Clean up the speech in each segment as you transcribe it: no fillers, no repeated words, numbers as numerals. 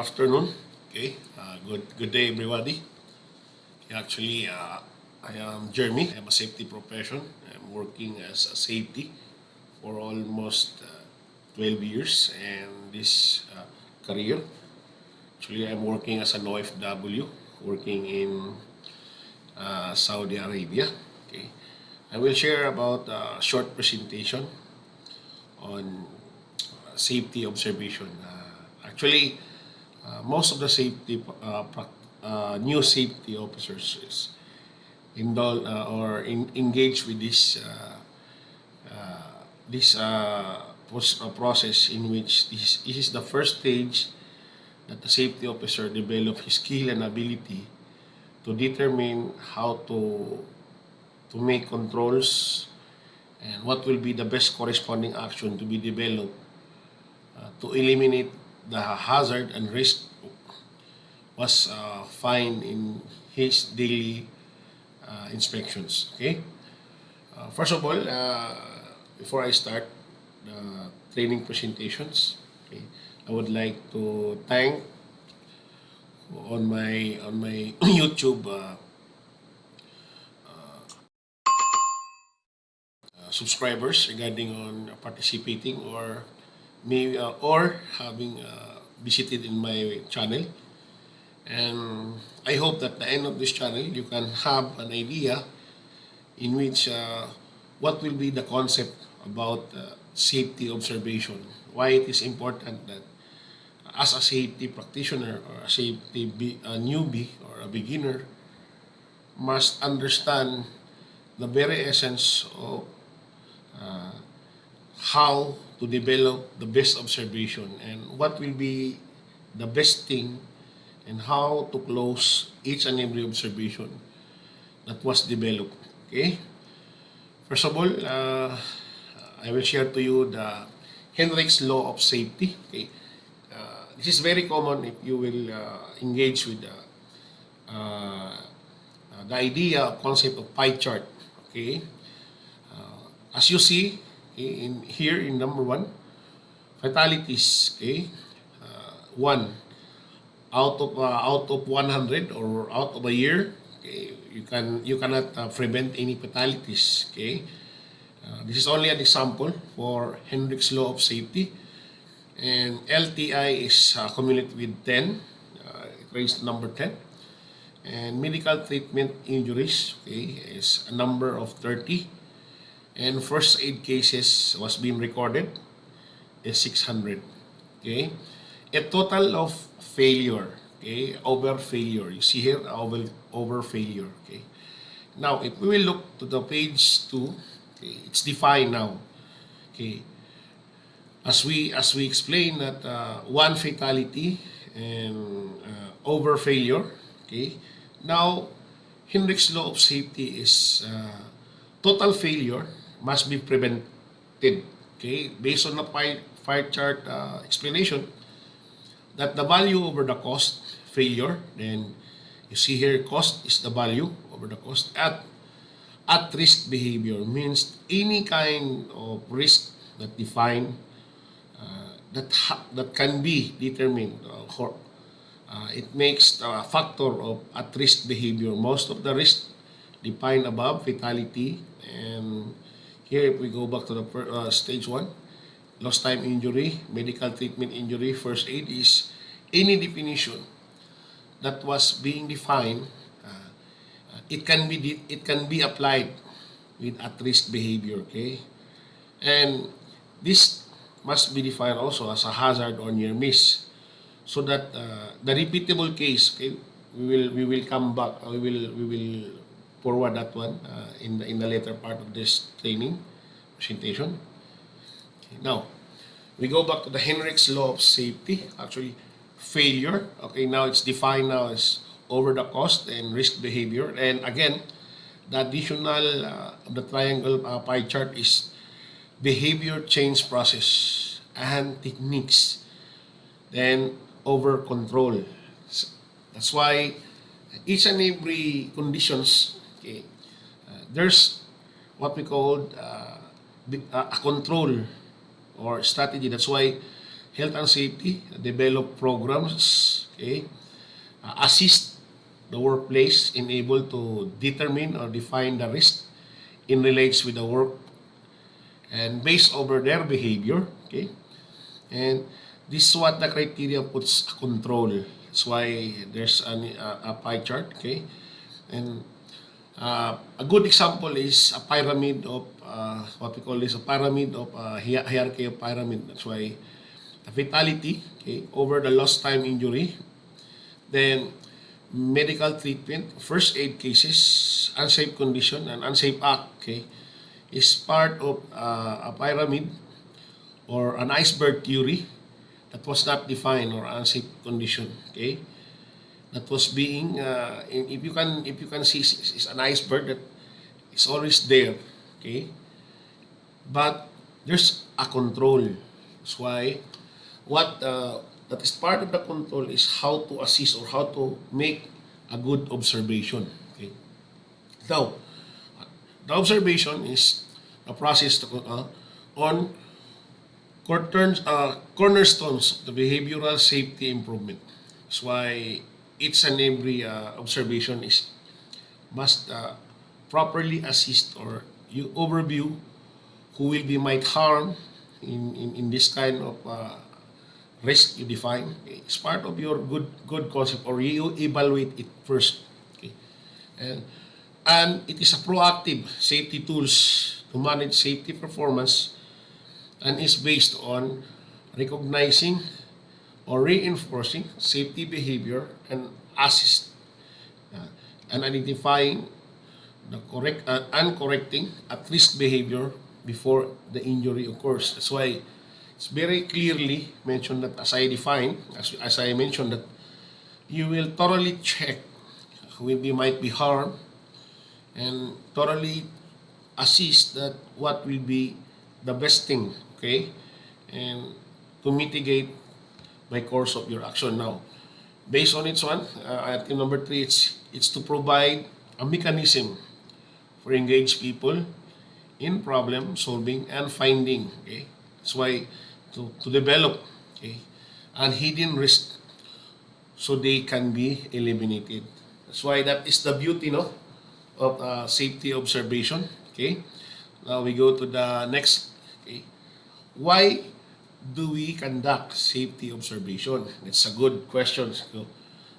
afternoon. Okay, good day, everybody. Actually, I am Jeremy. I'm a safety profession. I'm working as a safety for almost 12 years, and this career. Actually, I'm working as an OFW, working in Saudi Arabia. Okay, I will share about a short presentation on safety observation. Most of the new safety officers is engage with this process in which this is the first stage that the safety officer develop his skill and ability to determine how to make controls and what will be the best corresponding action to be developed to eliminate the hazard and risk was find in his daily inspections. Okay. First of all, before I start the training presentations, okay, I would like to thank on my YouTube subscribers regarding on participating or having visited in my channel. And I hope that at the end of this channel, you can have an idea in which what will be the concept about safety observation. Why it is important that as a safety practitioner or a newbie or a beginner must understand the very essence of how to develop the best observation and what will be the best thing and how to close each and every observation that was developed. Okay? First of all, I will share to you the Hendrix Law of Safety. Okay? This is very common if you will engage with the idea, concept of pie chart. Okay? As you see in here in number 1, fatalities. Okay? 1 out of 100 or out of a year, okay, you cannot prevent any fatalities. Okay, this is only an example for Hendrix Law of Safety, and LTI is cumulative with 10, it raised to number 10, and medical treatment injuries, okay, is a number of 30, and first aid cases was being recorded is 600. Okay, a total of failure, okay, over failure. You see here, over failure. Okay. Now, if we will look to the page 2, okay, it's defined now. Okay, as we explain that one fatality and over failure. Okay. Now, Hendrix Law of Safety is total failure must be prevented. Okay, based on the pie chart explanation, that the value over the cost failure, then you see here cost is the value over the cost at risk behavior means any kind of risk that define that can be determined it makes a factor of at risk behavior. Most of the risk defined above, fatality, and here if we go back to the stage 1, lost time injury, medical treatment injury, first aid is any definition that was being defined. It can be applied with at-risk behavior. Okay, and this must be defined also as a hazard or near miss, so that the repeatable case. Okay, we will come back. We will forward that one in the later part of this training presentation. Now, we go back to the Hendrix Law of Safety. Actually, failure. Okay, now it's defined now as over the cost and risk behavior. And again, the additional of the triangle pie chart is behavior change process and techniques. Then over control. That's why each and every conditions, okay, there's what we call a control or strategy. That's why health and safety, develop programs, okay, assist the workplace in able to determine or define the risk in relates with the work and based over their behavior, okay, and this is what the criteria puts a control. That's why there's a pie chart, okay, and a good example is a pyramid of what we call this a pyramid of hierarchy of pyramid. That's why the fatality, okay, over the lost time injury, then medical treatment, first aid cases, unsafe condition, and unsafe act, okay, is part of a pyramid or an iceberg theory that was not defined or unsafe condition, okay, that was being if you can see it's an iceberg that is always there, okay, but there's a control. That's why what that is part of the control is how to assist or how to make a good observation, okay. Now the observation is a process to, on cornerstones of the behavioral safety improvement. That's why each and every observation is must properly assist or you overview who will be might harm in this kind of risk you define. Okay. It's part of your good concept or you evaluate it first. Okay. And it is a proactive safety tools to manage safety performance and is based on recognizing or reinforcing safety behavior and assist and identifying the correct and correcting at risk behavior before the injury occurs. That's why it's very clearly mentioned that as I define, as I mentioned that you will thoroughly check who might be harmed and thoroughly assist that what will be the best thing, okay, and to mitigate by course of your action. Now, based on its one, item number 3, it's to provide a mechanism for engaged people in problem solving and finding. Okay, that's why to develop, okay, and hidden risk so they can be eliminated. That's why that is the beauty, no, of safety observation. Okay, now we go to the next. Okay, why do we conduct safety observation? It's a good question. So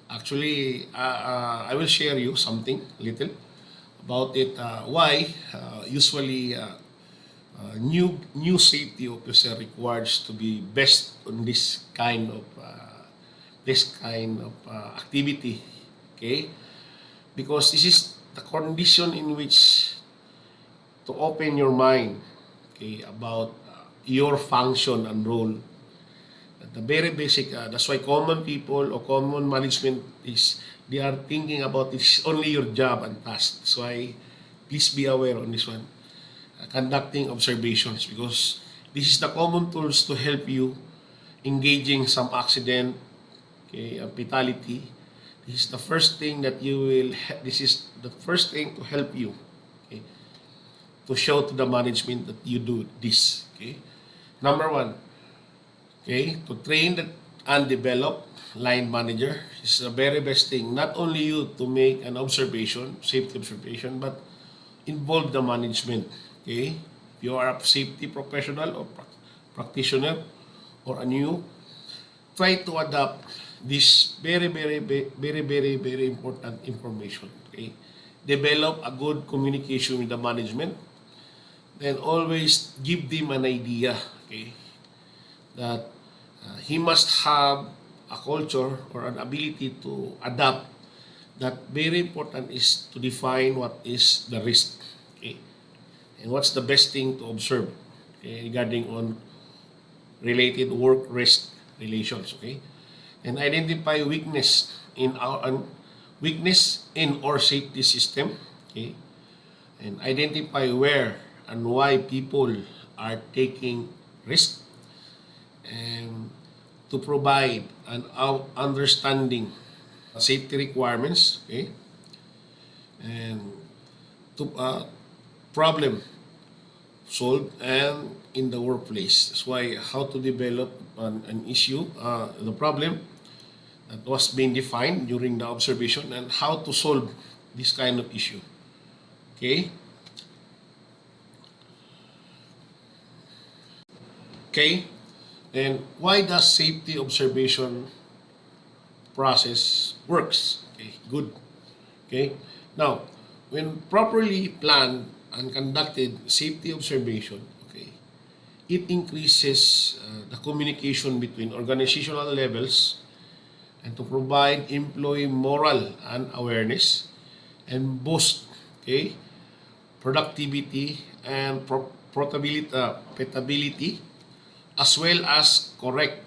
actually, I will share you something little about it. Why usually new safety officer requires to be best on this kind of activity. Okay, because this is the condition in which to open your mind, okay, about your function and role. The very basic, that's why common people or common management is, they are thinking about it's only your job and task. That's why please be aware on this one. Conducting observations, because this is the common tools to help you engaging some accident, okay, a fatality. This is the first thing that you will, this is the first thing to help you, okay, to show to the management that you do this, okay. Number 1, okay, to train and develop line manager is the very best thing. Not only you to make an observation, safety observation, but involve the management, okay. If you are a safety professional or practitioner or a new, try to adapt this very important information, okay. Develop a good communication with the management, then always give them an idea, okay, that he must have a culture or an ability to adapt. That very important is to define what is the risk, okay, and what's the best thing to observe, okay, regarding on related work risk relations, okay, and identify weakness in our safety system, okay, and identify where and why people are taking risk, and to provide an understanding safety requirements, okay, and to problem solved and in the workplace. That's why how to develop an issue, the problem that was being defined during the observation, and how to solve this kind of issue. Okay? Okay? And why does safety observation process works? Okay, good. Okay? Now, when properly planned and conducted safety observation, okay, it increases the communication between organizational levels and to provide employee moral and awareness and boost, okay, productivity and profitability, as well as correct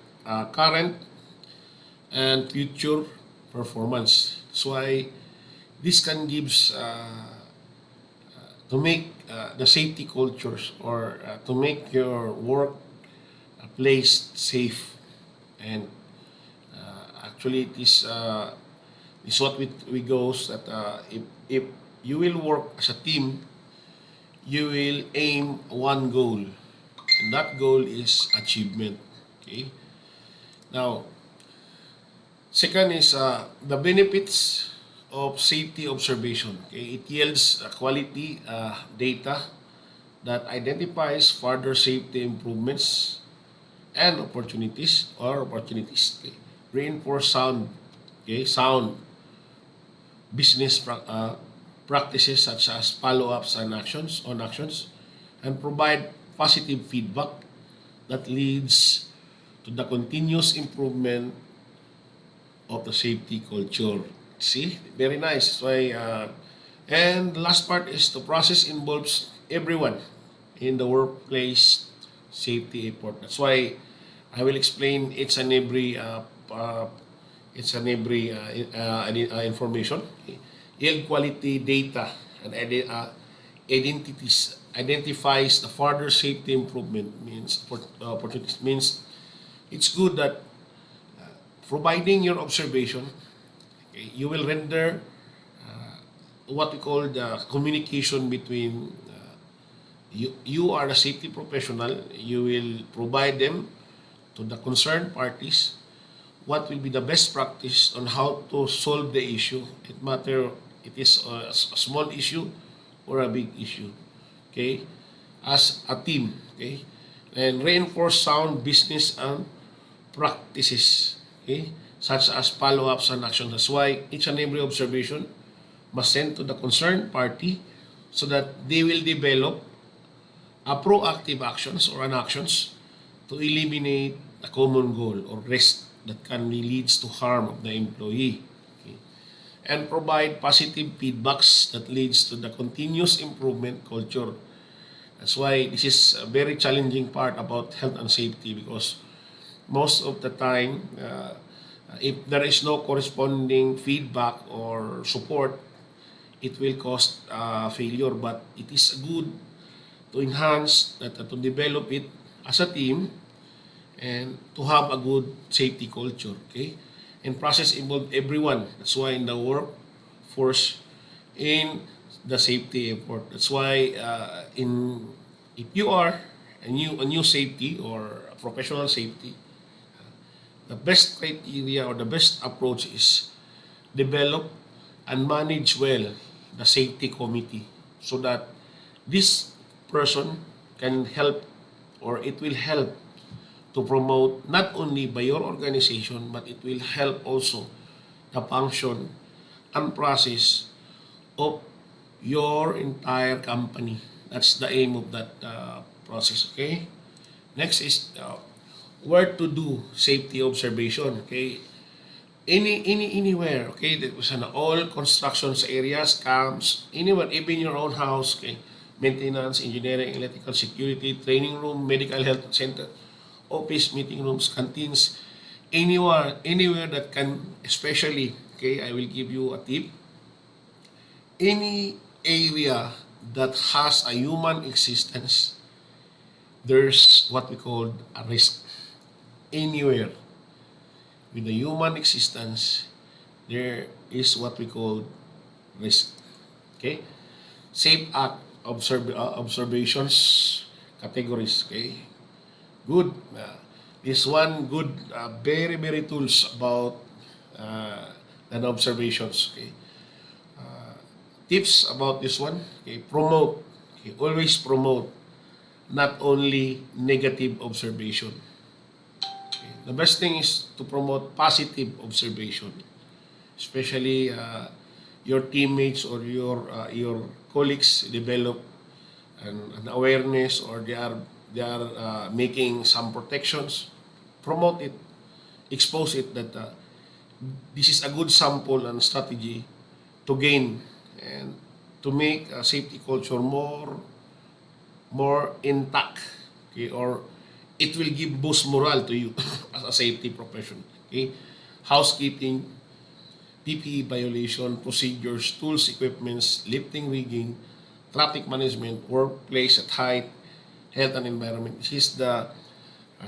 current and future performance. So this can gives to make the safety cultures, or to make your work place safe. And actually it is what we goes that if you will work as a team, you will aim one goal, and that goal is achievement. Okay. Now, second is the benefits of safety observation. Okay, it yields quality data that identifies further safety improvements and opportunities. Okay. Reinforce sound business practices such as follow-ups and actions, and provide positive feedback that leads to the continuous improvement of the safety culture. See, very nice. So and the last part is the process involves everyone in the workplace safety effort. That's why I will explain information. Yield quality data and identifies the further safety improvement means opportunities. Means it's good that providing your observation, okay, you will render what we call the communication between you are the safety professional. You will provide them to the concerned parties what will be the best practice on how to solve the issue. It is a small issue or a big issue. Okay, as a team. Okay, and reinforce sound business and practices. Okay, such as follow-ups and actions. That's why each and every observation must send to the concerned party so that they will develop a proactive actions or an actions to eliminate a common goal or risk that can leads to harm of the employee. Okay. And provide positive feedbacks that leads to the continuous improvement culture. That's why this is a very challenging part about health and safety, because most of the time, if there is no corresponding feedback or support, it will cause failure. But it is good to enhance that, to develop it as a team, and to have a good safety culture. Okay, and process involve everyone. That's why in the workforce, in the safety effort. That's why if you are a new safety or a professional safety, the best criteria or the best approach is develop and manage well the safety committee, so that this person can help, or it will help to promote not only by your organization, but it will help also the function and process of your entire company. That's the aim of that process. Okay. Next is where to do safety observation. Okay. Anywhere. Okay. That was in all constructions areas, camps, anywhere, even your own house. Okay. Maintenance, engineering, electrical, security, training room, medical health center, office, meeting rooms, canteens, anywhere that can, especially, okay, I will give you a tip. Any area that has a human existence, there's what we call a risk. Anywhere with a human existence, there is what we call risk. Okay? Safe act observations categories. Okay, good. This one good, very very tools about an observations. Okay, tips about this one. Okay, promote. Okay, always promote, not only negative observation. Okay. The best thing is to promote positive observation, especially your teammates or your colleagues develop an awareness, or they are making some protections. Promote it, expose it that this is a good sample and strategy to gain and to make a safety culture more intact, okay, or it will give boost morale to you as a safety profession. Okay, housekeeping, PPE violation, procedures, tools, equipments, lifting, rigging, traffic management, workplace at height, health and environment. This is the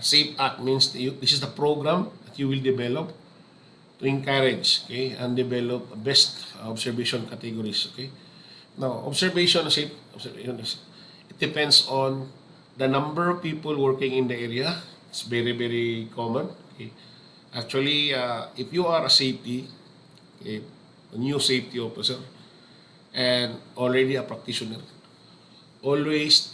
Safe Act means this is the program that you will develop to encourage, okay, and develop best observation categories. Okay, now observation, it depends on the number of people working in the area. It's very very common. Okay, actually, if you are a safety, okay, a new safety officer and already a practitioner, always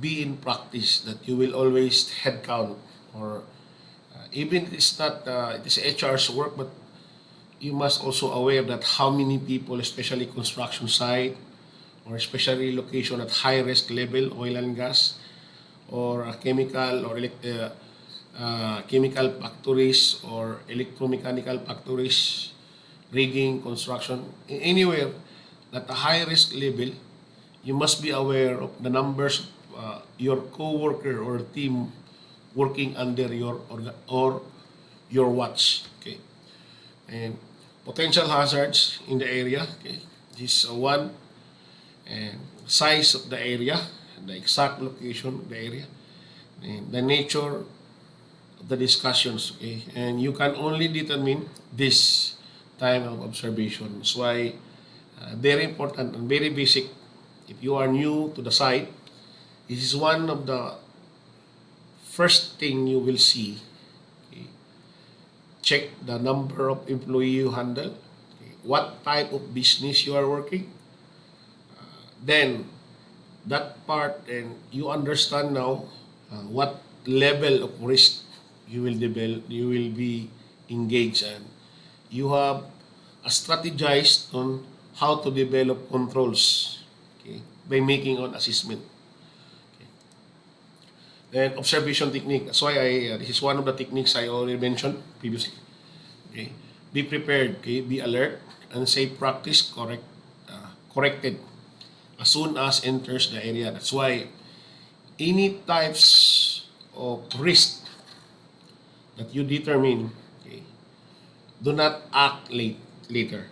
be in practice that you will always head count, or even it's not it is HR's work, but you must also aware that how many people, especially construction site or especially location at high risk level, oil and gas, or chemical or chemical factories or electromechanical factories, rigging, construction, anywhere at a high risk level, you must be aware of the numbers of your co-worker or team working under or your watch. Okay, and potential hazards in the area. Okay, this is one, and size of the area, the exact location of the area, and the nature of the discussions. Okay, and you can only determine this time of observation. That's why very important and very basic. If you are new to the site, this is one of the first thing you will see. Okay. Check the number of employee you handle, okay, what type of business you are working. Then that part, and you understand now what level of risk you will develop, you will be engaged, and you have a strategized on how to develop controls, okay, by making on assessment. Okay. Then observation technique. That's why this is one of the techniques I already mentioned previously. Okay, be prepared. Okay, be alert, and safe practice corrected as soon as enters the area. That's why any types of risk that you determine, okay, do not act later.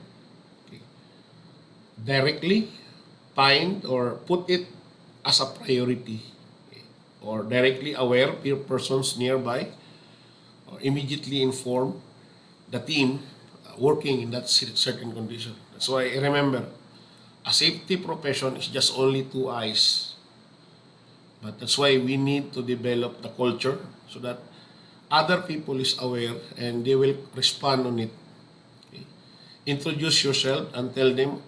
Okay. Directly find or put it as a priority, okay, or directly aware peer persons nearby, or immediately inform the team working in that certain condition. That's why I remember, a safety profession is just only two eyes. But that's why we need to develop the culture so that other people is aware and they will respond on it. Okay. Introduce yourself and tell them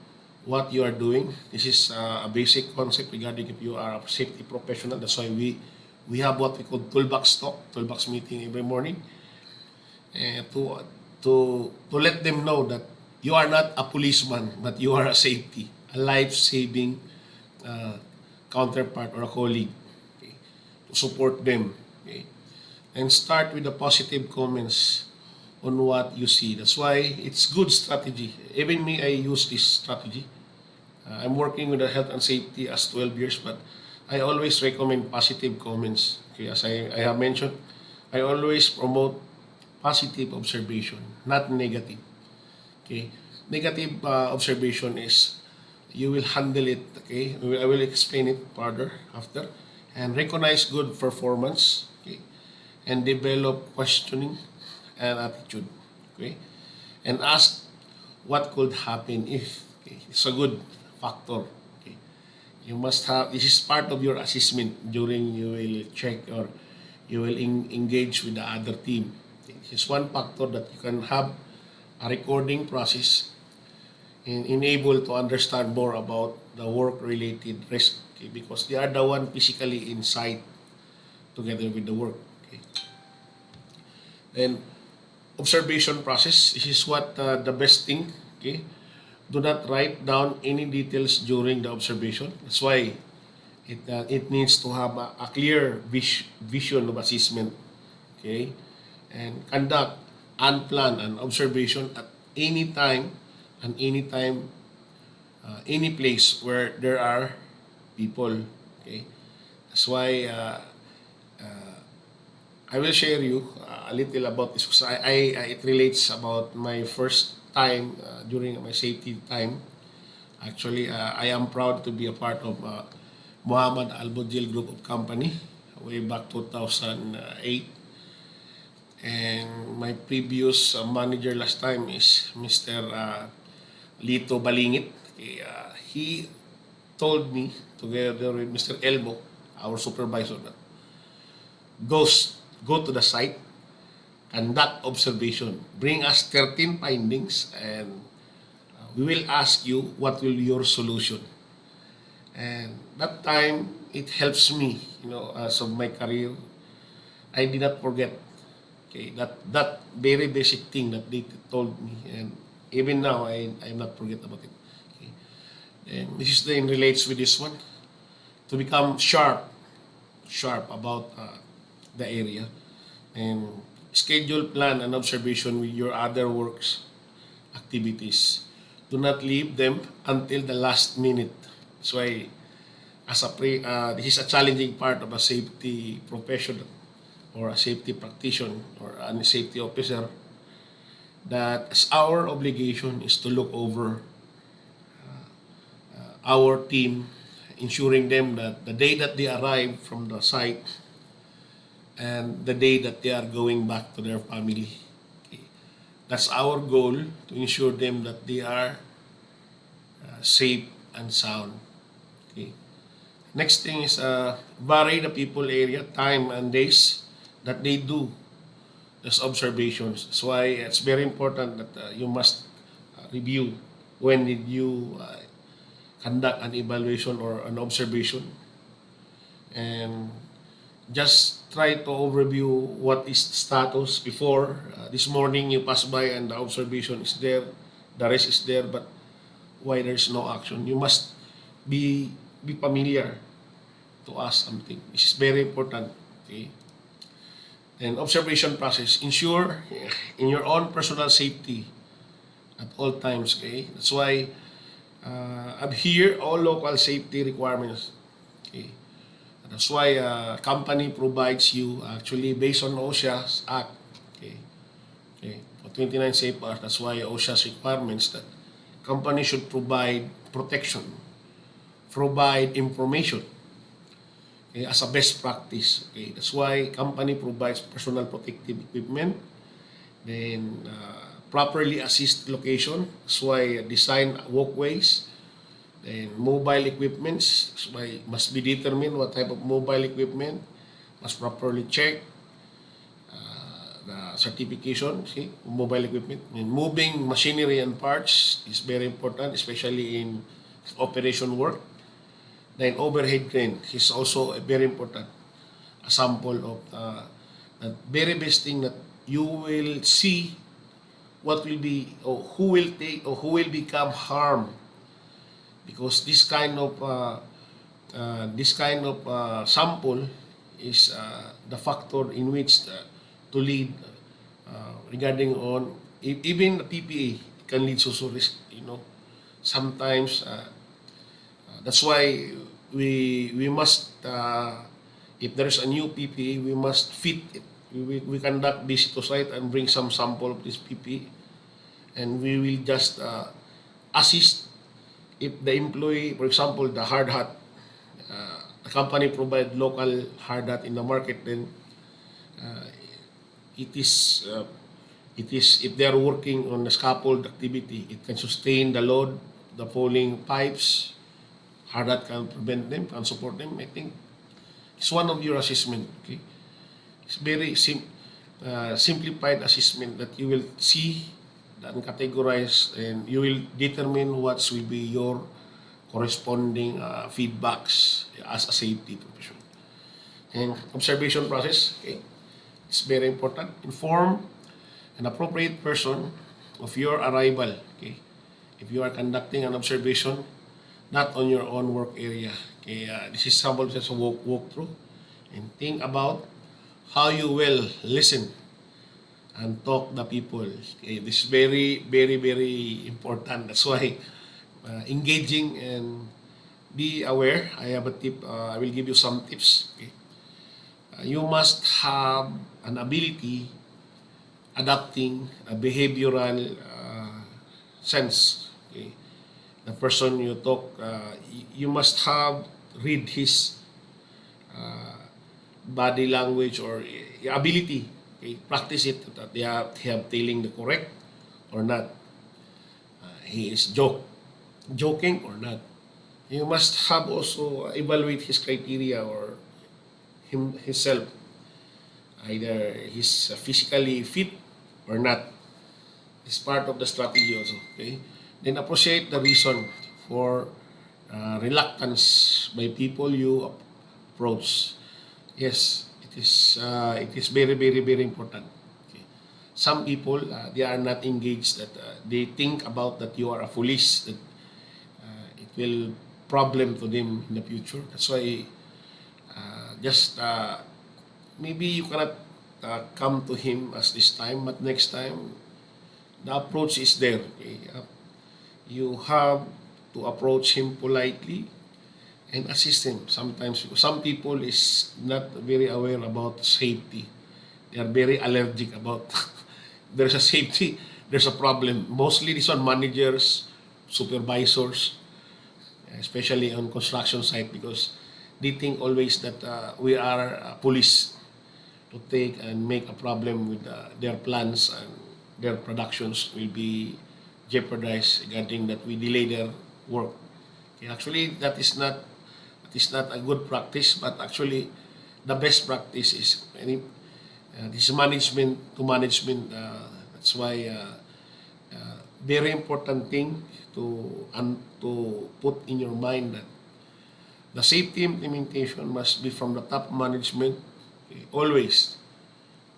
what you are doing. This is a basic concept regarding if you are a safety professional. That's why we have what we call toolbox talk, toolbox meeting every morning, to let them know that you are not a policeman, but you are a safety, a life-saving counterpart or a colleague, okay, to support them. Okay. And start with the positive comments on what you see. That's why it's good strategy. Even me, I use this strategy. I'm working with the health and safety as 12 years, but I always recommend positive comments. Okay, as I have mentioned, I always promote positive observation, not negative. Okay, negative observation is you will handle it. Okay, I will explain it further after, and recognize good performance. Okay, and develop questioning and attitude. Okay, and ask what could happen if. Okay, it's a good factor. Okay, You must have, this is part of your assessment during you will check or you will engage with the other team. This is one factor that you can have a recording process and enable to understand more about the work-related risk, okay? Because they are the one physically inside together with the work. Okay? Then observation process, this is what the best thing. Okay, do not write down any details during the observation. That's why it needs to have a clear vision of assessment. Okay, and conduct unplanned an observation at any time and any time, any place where there are people. Okay, that's why I will share you a little about this because it relates about my first time during my safety time. Actually, I am proud to be a part of Muhammad Al-Budjil Group of Company way back 2008. And my previous manager last time is Mr. Lito Balingit. He told me together with Mr. Elmo, our supervisor, that go to the site, conduct observation, bring us 13 findings, and we will ask you what will your solution. And that time, it helps me, as of my career. I did not forget, okay, that very basic thing that they told me, and even now, I'm not forget about it. Okay. And this is then relates with this one, to become sharp about the area, and schedule, plan, and observation with your other works activities. Do not leave them until the last minute. That's why, this is a challenging part of a safety professional or a safety practitioner or a safety officer, that our obligation is to look over our team, ensuring them that the day that they arrive from the site and the day that they are going back to their family. Okay. That's our goal, to ensure them that they are safe and sound. Okay. Next thing is vary the people area, time, and days that they do these observations. That's why it's very important that you must review when did you conduct an evaluation or an observation, and just try to overview what is the status before. This morning you pass by and the observation is there, the rest is there, but why there's no action? You must be familiar to ask something. This is very important. Okay? And observation process, ensure in your own personal safety at all times. Okay, that's why adhere all local safety requirements. Okay. That's why company provides you actually based on OSHA's Act. Okay. Okay. For 29 safeguards, that's why OSHA's requirements that company should provide protection, provide information, okay, as a best practice. Okay. That's why company provides personal protective equipment, then properly assist location. That's why design walkways. And mobile equipments, must be determined what type of mobile equipment, must properly check the certification, see, mobile equipment. And moving machinery and parts is very important, especially in operation work. Then overhead crane is also very important. A sample of the very best thing that you will see what will be, or who will take, or who will become harmed, because this kind of sample is the factor in which to lead regarding on even the PPA can lead to risk. Sometimes that's why we must if there is a new PPA, we must fit it. We conduct visit to site and bring some sample of this PPA, and we will just assist. If the employee, for example, the hard hat, the company provide local hard hat in the market, then it is if they are working on the scaffold activity, it can sustain the load, the falling pipes, how that can prevent them, can support them, I think it's one of your assessment. Okay, it's very simplified assessment that you will see and categorize, and you will determine what will be your corresponding feedbacks as a safety professional. And observation process, okay, it's very important. Inform an appropriate person of your arrival. Okay, if you are conducting an observation, not on your own work area. Okay, this is sample just a walkthrough, and think about how you will listen and talk the people. Okay, this is very, very, very important. That's why engaging and be aware. I have a tip. I will give you some tips. Okay, you must have an ability adapting a behavioral sense. Okay, the person you talk, you must have read his body language or ability. Okay, practice it that they have telling the correct or not. He is joking or not. You must have also evaluate his criteria or himself. Either he's physically fit or not. It's part of the strategy also. Okay. Then appreciate the reason for reluctance by people you approach. Yes, it is very, very, very important. Okay. Some people they are not engaged. That they think about that you are a foolish. That it will problem to them in the future. That's why just maybe you cannot come to him as this time, but next time the approach is there. Okay? You have to approach him politely and assist him. Sometimes some people is not very aware about safety. They are very allergic about there's a safety, there's a problem. Mostly this one managers, supervisors, especially on construction site, because they think always that we are police to take and make a problem with their plans, and their productions will be jeopardized regarding that we delay their work. Okay, actually, that is not a good practice, but actually the best practice is this management to management. That's why very important thing to put in your mind that the safety implementation must be from the top management. Okay, always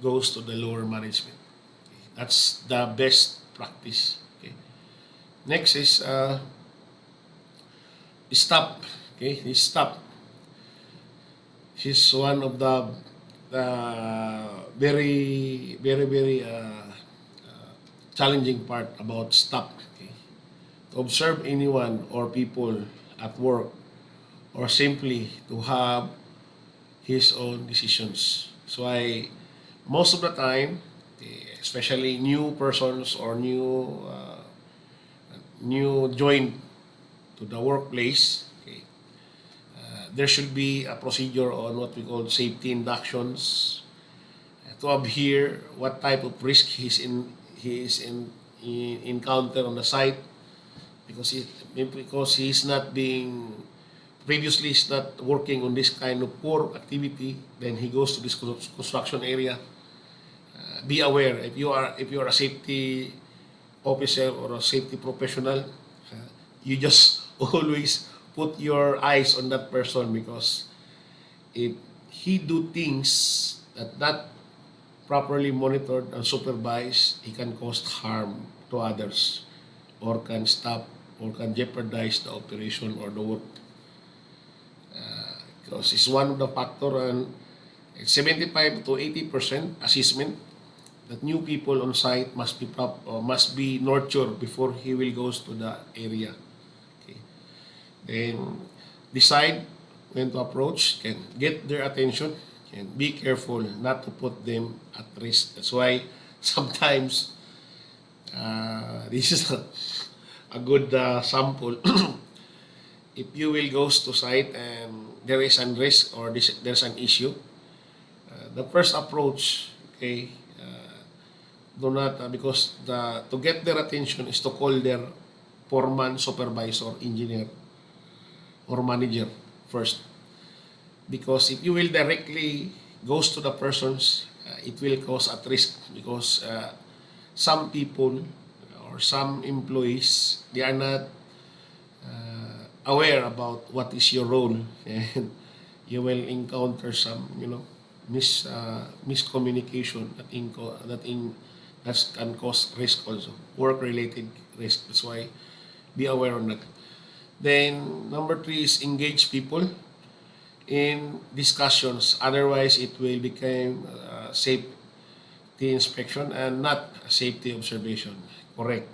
goes to the lower management. Okay, that's the best practice. Okay. Next is stop. Okay, stop. She's one of the very, very, very challenging part about stop. Okay. To observe anyone or people at work, or simply to have his own decisions. So most of the time, especially new persons or new join to the workplace, okay, there should be a procedure on what we call safety inductions, to adhere what type of risk he is encounter on the site, because he is not being previously is not working on this kind of poor activity, then he goes to this construction area. Be aware if you are a safety officer or a safety professional, you just always put your eyes on that person, because if he do things that not properly monitored and supervised, he can cause harm to others, or can stop or can jeopardize the operation or the work. Because it's one of the factor, and it's 75 to 80% assessment that new people on site must be nurtured before he will goes to the area. Okay. Then decide when to approach, can get their attention, and be careful not to put them at risk. That's why sometimes this is a good sample. If you will goes to site and there is an risk or there's an issue, the first approach, okay, do not because to get their attention is to call their foreman, supervisor, engineer, or manager first. Because if you will directly goes to the persons, it will cause at risk because some people or some employees, they are not aware about what is your role, and you will encounter some miscommunication that can cause risk also, work related risk. That's why be aware on that. Then number three is engage people in discussions, otherwise it will become safety inspection and not safety observation. Correct.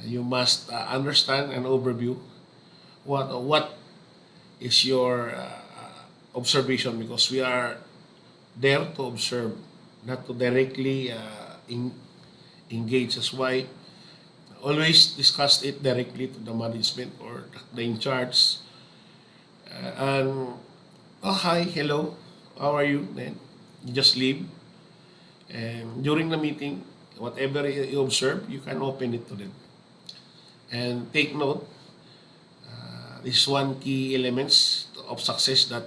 You must understand and overview what is your observation, because we are there to observe, not to directly engage. That's why always discuss it directly to the management or the in charge. And oh, hi, hello, how are you? Then you just leave, and during the meeting, whatever you observe, you can open it to them. And take note, this is one key elements of success, that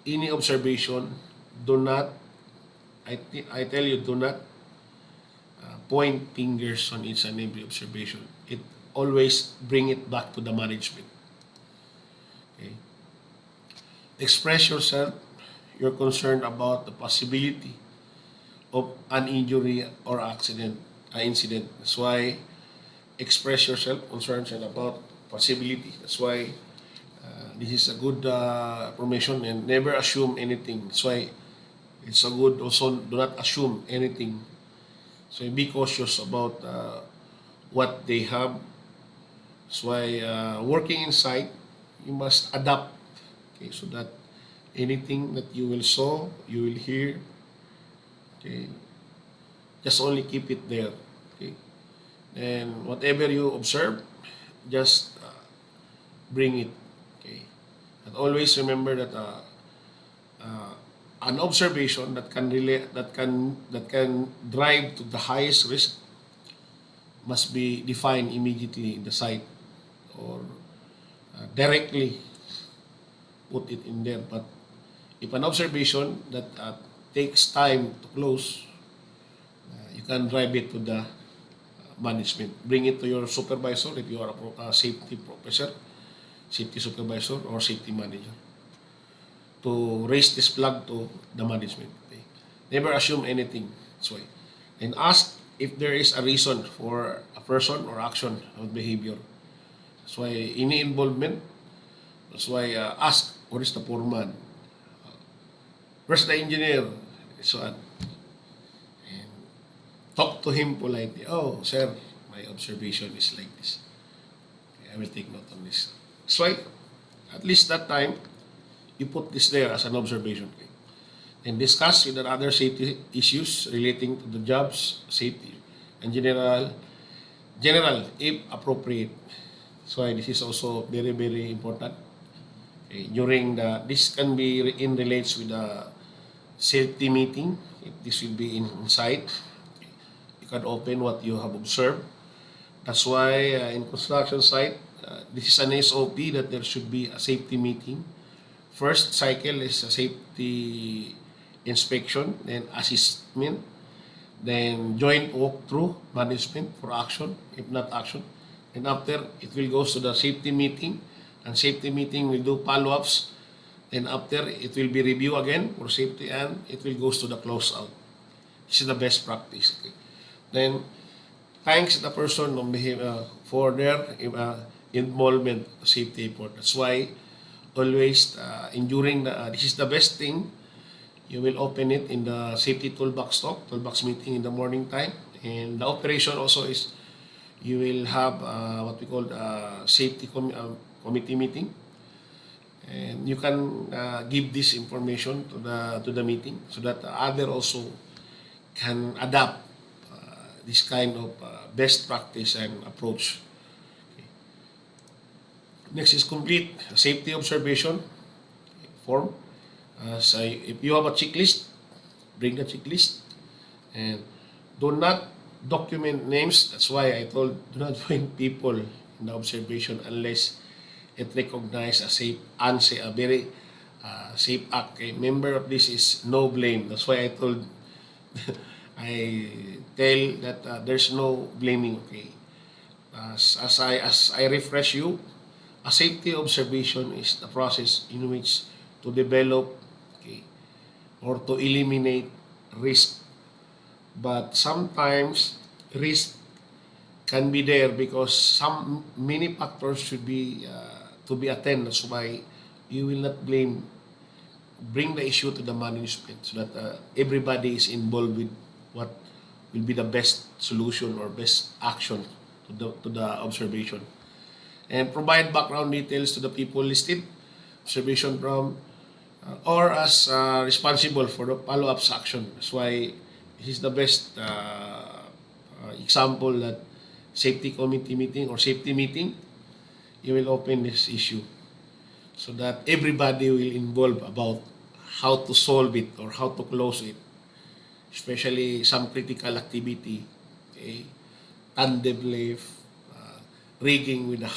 any observation, do not, I tell you, do not point fingers on each and every observation. It always bring it back to the management. Okay. Express yourself, you're concerned about the possibility of an injury or incident. That's why express yourself, concerns and about possibility. That's why this is a good information, and never assume anything. That's why it's a good also, do not assume anything. So be cautious about what they have. That's why working inside, you must adapt. Okay, so that anything that you will saw, you will hear. Okay, just only keep it there. Okay, and whatever you observe, just bring it. Okay, and always remember that an observation that can relate, that can drive to the highest risk must be defined immediately in the site, or directly put it in there. But if an observation that takes time to close, you can drive it to the management. Bring it to your supervisor if you are a safety professor, safety supervisor, or safety manager, to raise this flag to the management. Okay? Never assume anything. That's why. And ask if there is a reason for a person or action or behavior. That's why any involvement. That's why ask, where is the foreman? Where's the engineer? So on. And talk to him politely. Oh, sir, my observation is like this. Okay, I will take note on this. That's why, at least that time, you put this there as an observation. Okay? And discuss with the other safety issues relating to the job's safety and general if appropriate. So this is also very, very important. Okay, during this can be in relates with the safety meeting. If this will be inside, you can open what you have observed. That's why in construction site, this is an SOP that there should be a safety meeting. First cycle is a safety inspection, then assessment, then joint walkthrough management for action, if not action. And after, it will go to the safety meeting, and safety meeting will do follow-ups. Then after, it will be review again for safety, and it will go to the close-out. This is the best practice. Okay? Then, thanks the person for their involvement safety effort. That's why always enduring this is the best thing. You will open it in the safety toolbox toolbox meeting in the morning time, and the operation also is you will have what we call safety committee meeting, and you can give this information to the meeting so that other also can adapt this kind of best practice and approach. Okay. Next is complete safety observation form. So if you have a checklist, bring the checklist, and do not document names. That's why I told, do not find people in the observation unless it recognized a very safe act. Okay? Member of this is no blame. That's why I told, I tell that there's no blaming. Okay, as I refresh you, a safety observation is the process in which to develop, okay, or to eliminate risk. But sometimes risk can be there because some many factors should be to be attended. That's why you will not bring the issue to the management so that everybody is involved with what will be the best solution or best action to the observation, and provide background details to the people listed observation from or as responsible for the follow-up action. That's why this is the best example that safety committee meeting or safety meeting, you will open this issue so that everybody will involve about how to solve it or how to close it, especially some critical activity, okay, tandem lift, rigging with a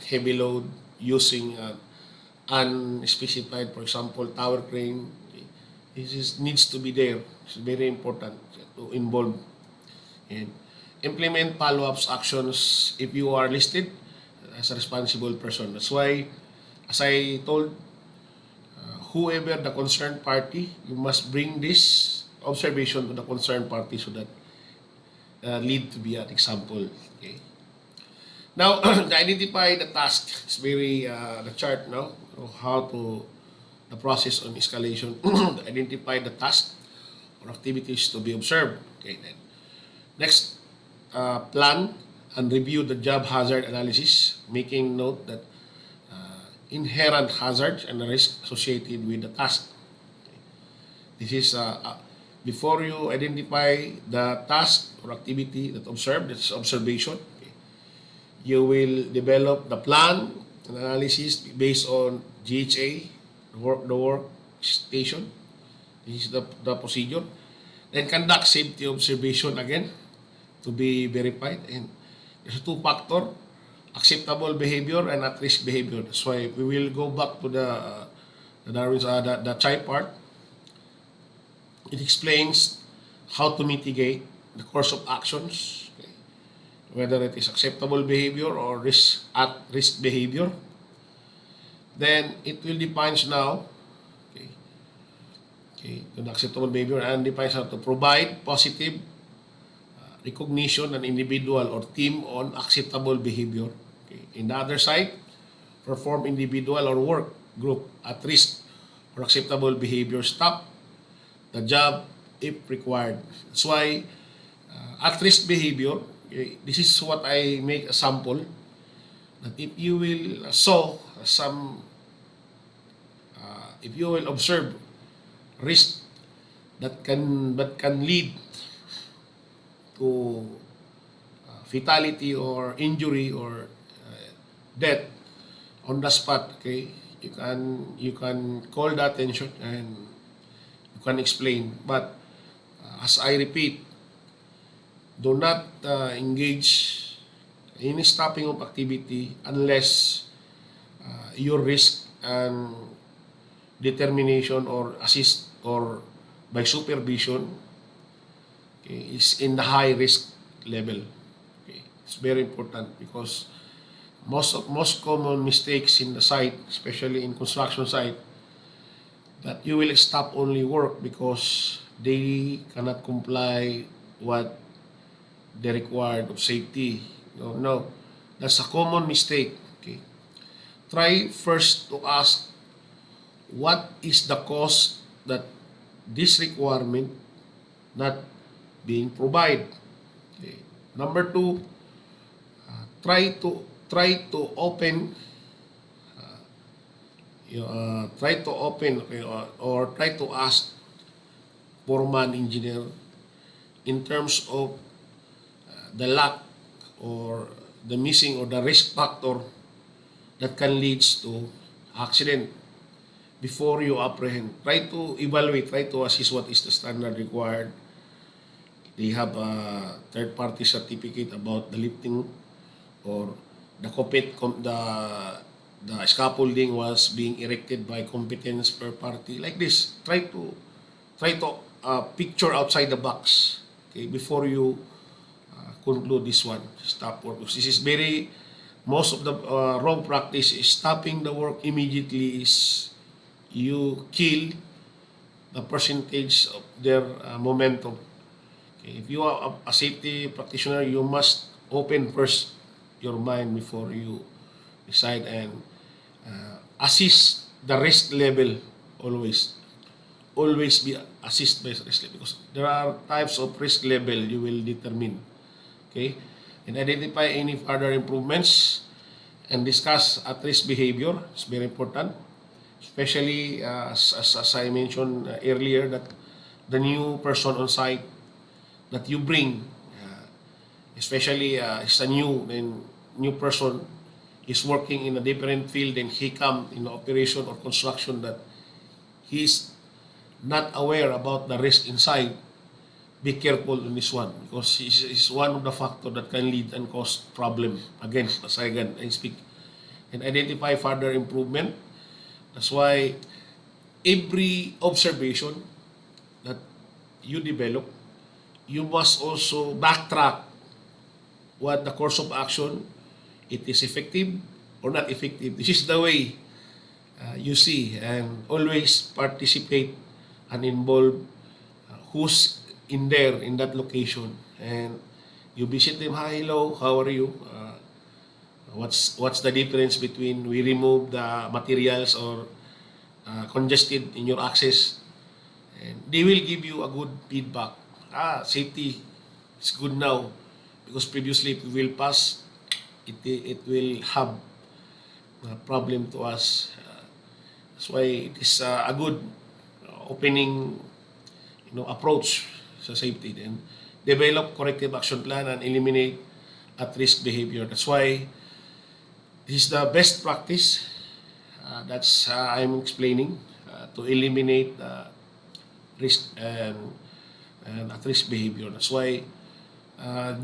heavy load using unspecified, for example, tower crane. Okay. Needs to be there. It's very important to involve and implement follow-ups actions if you are listed as a responsible person. That's why, as I told, whoever the concerned party, you must bring this observation to the concerned party so that lead to be an example. Okay. Now, to identify the task is very the chart now how to the process on escalation. Identify the task or activities to be observed. Okay. Then next, plan and review the job hazard analysis, making note that inherent hazards and the risk associated with the task. Okay. This is before you identify the task or activity that observed, that's observation. Okay. You will develop the plan and analysis based on GHA, the workstation. This is the procedure. Then conduct safety observation again to be verified. And there's two factor, acceptable behavior and at-risk behavior. That's why we will go back to the Darwin's the chai part. It explains how to mitigate the course of actions, okay, whether it is acceptable behavior or at-risk behavior. Then it will define now, okay, the acceptable behavior and defines how to provide positive recognition an individual or team on acceptable behavior. Okay. In the other side, perform individual or work group at risk or acceptable behavior. Stop the job if required. That's why at-risk behavior, okay, this is what I make a sample, that if you will saw some, if you will observe risk that can lead to fatality or injury or death on the spot, okay, you can call the attention and you can explain. But as I repeat, do not engage in stopping of activity unless your risk and determination or assist or by supervision, okay, is in the high risk level. Okay. It's very important because most common mistakes in the site, especially in construction site, that you will stop only work because they cannot comply what they required of safety. No, that's a common mistake. Okay. Try first to ask what is the cause that this requirement not being provided. Okay. Number two, try to open or try to ask foreman engineer in terms of the lack or the missing or the risk factor that can lead to accident before you apprehend. Try to evaluate, try to assess what is the standard required. They have a third-party certificate about the lifting or the scaffolding was being erected by competence per party, like this. Try to picture outside the box, okay, before you conclude this one. Stop work. This is very, most of the wrong practice is stopping the work immediately. Is you kill the percentage of their momentum. Okay, if you are a safety practitioner, you must open first your mind before you decide, and assist the risk level. Always be assist by risk level, because there are types of risk level you will determine. Okay, and identify any further improvements and discuss at-risk behavior. It's very important, especially as I mentioned earlier, that the new person on site that you bring, especially it's a new person is working in a different field, and he come in operation or construction, that he is not aware about the risk inside. Be careful on this one, because it's one of the factors that can lead and cause problem. Again, as I speak, and identify further improvement. That's why every observation that you develop, you must also backtrack what the course of action, it is effective or not effective. This is the way you see, and always participate and involve who's in there in that location, and you visit them. Hi, hello, how are you? What's the difference between we remove the materials or congested in your access, and they will give you a good feedback. Safety is good now, because previously if we will pass, it will have a problem to us. That's why it is a good opening, approach sa safety. Then develop corrective action plan and eliminate at-risk behavior. That's why this is the best practice. That's I'm explaining to eliminate risk and at-risk behavior. That's why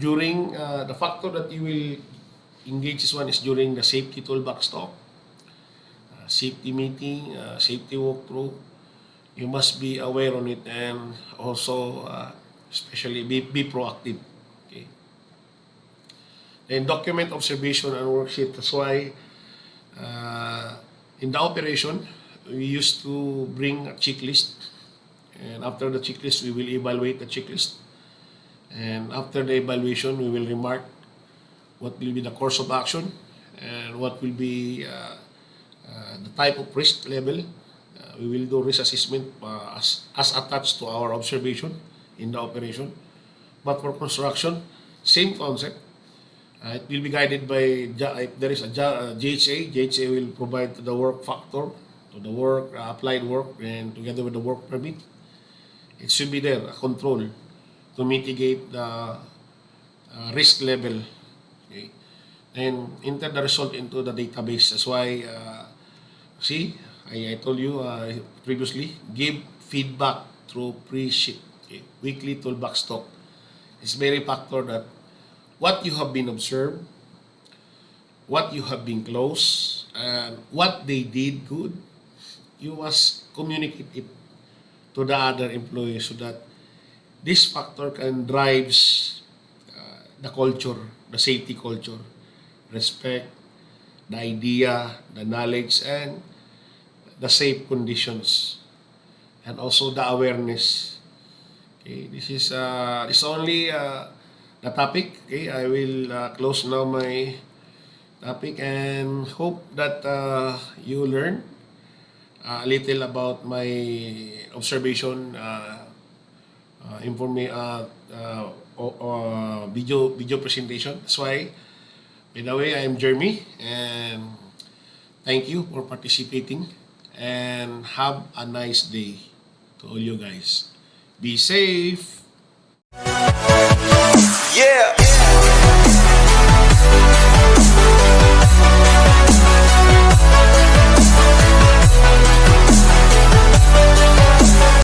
during the factor that you will engage this one is during the safety toolbox talk, safety meeting, safety walkthrough. You must be aware on it, and also especially be proactive. Okay. Then document observation and worksheet. That's why in the operation, we used to bring a checklist, and after the checklist, we will evaluate the checklist, and after the evaluation, we will remark what will be the course of action, and what will be the type of risk level. We will do risk assessment as attached to our observation in the operation. But for construction, same concept. It will be guided by, if there is a GHA will provide to the work factor, to the work, applied work, and together with the work permit. It should be there, a control to mitigate the risk level. Okay. And enter the result into the database. That's why, I told you previously, give feedback through pre-sheet, okay, weekly toolbox talk. It's very factor that what you have been observed, what you have been close, and what they did good, you must communicate it to the other employees, so that this factor can drives the culture, the safety culture, respect, the idea, the knowledge, and the safe conditions, and also the awareness. Okay, this is only the topic. Okay, I will close now my topic, and hope that you learn a little about my observation, video presentation. That's why, by the way, I am Jeremy, and thank you for participating, and have a nice day to all you guys. Be safe. Yeah.